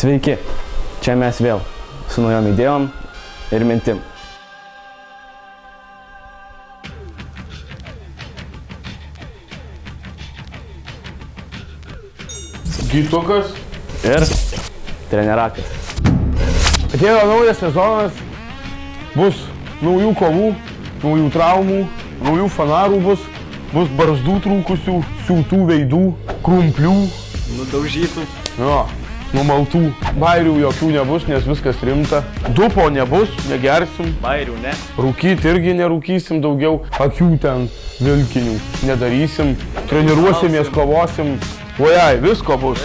Sveiki, čia mes vėl su naujom idėjom ir mintim. Gytukas Ir trenerakas. atėjo naujas sezonas, bus naujų kovų, naujų traumų, naujų fanarų bus barzdų trūkusių, siūtų veidų, krumplių, Nudaužytų. jo, numaltų. Bairių jokių nebus, nes viskas rimta. Dupo nebus, negersim. Bairių, ne? Rūkyti irgi nerūkysim daugiau, akių ten vilkinių nedarysim, treniruosimės, kovosim. Ojai, visko bus.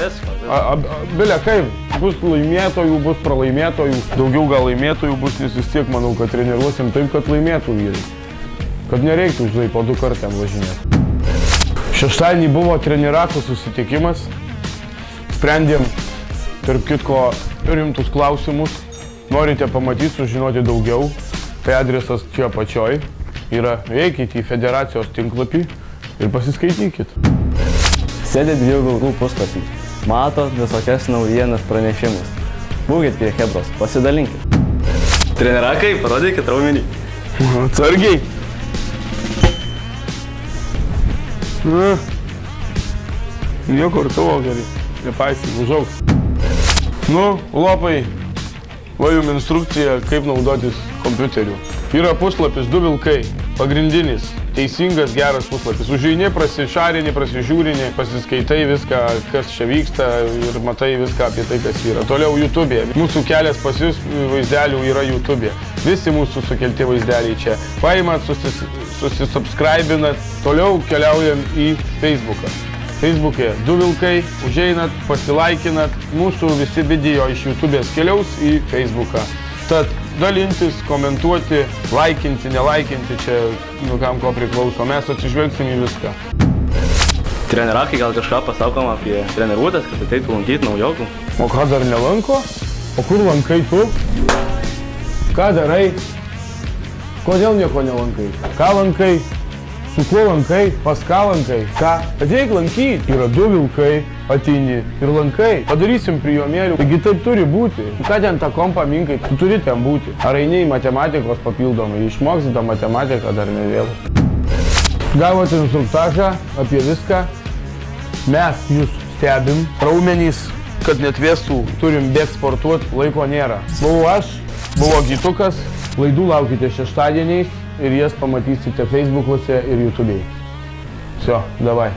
Bilia kaip, bus laimėtojų, bus pralaimėtojų, daugiau gal laimėtojų bus, nes vis tiek manau, kad treniruosim taip, kad laimėtų vyrai. Kad nereiktų, žinai, po 2 kartą važinėti. Šeštadienį buvo trenirakų susitikimas. Sprendėm, tarp kitko, rimtus klausimus. Norite pamatyti, sužinoti daugiau, tai adresas čia apačioj yra. Eikite į federacijos tinklapį ir pasiskaitykit. Sėdė 2 Google puslapį. Matot visokias naujienas pranešimus. Būkit prie chebros, pasidalinkit. Trenerakai, parodykit raumenį. Atsargiai. Nieko ir tavo gerai. Nepaisyk, užaugs. Nu, lopai, va jum instrukcija, kaip naudotis kompiuteriu. Yra puslapis 2 vilkai, pagrindinis, teisingas, geras puslapis. Užeini, prasišarini, prasižiūrini, pasiskaitai viską, kas čia vyksta ir matai viską apie tai, kas yra. Toliau YouTube'e. Mūsų kelias pas jūs vaizdelių yra YouTube'e. Visi mūsų sukelti vaizdeliai čia. Paimat, susisubscribinat, toliau keliaujam į Facebooką. Facebook'e 2 vilkai, užeinat, pasilaikinat, mūsų visi video iš YouTube'ės keliaus į Facebooką. Tad dalintis, komentuoti, laikinti, nelaikinti, čia kam ko priklauso, mes atsižvelgsim į viską. Trenerakai, gal kažką pasakom apie treniruotės, kad ateitų lankyti naujokų? O ką dar nelanko? O kur lankai tu? Ką darai? Kodėl nieko nelankai? Ką lankai? Su kuo lankai? Pas ką lankai? Ką? Ateik lankyti. Yra 2 vilkai, ateini ir lankai. Padarysim prijomėlių. Taigi taip turi būti. Ką ten tą kompą minkai? Tu turi ten būti. Ar eini į matematikos papildomai? Išmoksi tą matematiką dar ne vėlu. Gavote instruktažą apie viską. Mes jūs stebim. Raumenys, kad netvėstų, turim bėgt sportuoti, laiko nėra. Buvau aš, buvo Gytukas. Laidų laukite šeštadieniais ir jas pamatysite Facebook'uose ir YouTube'e. Все, давай.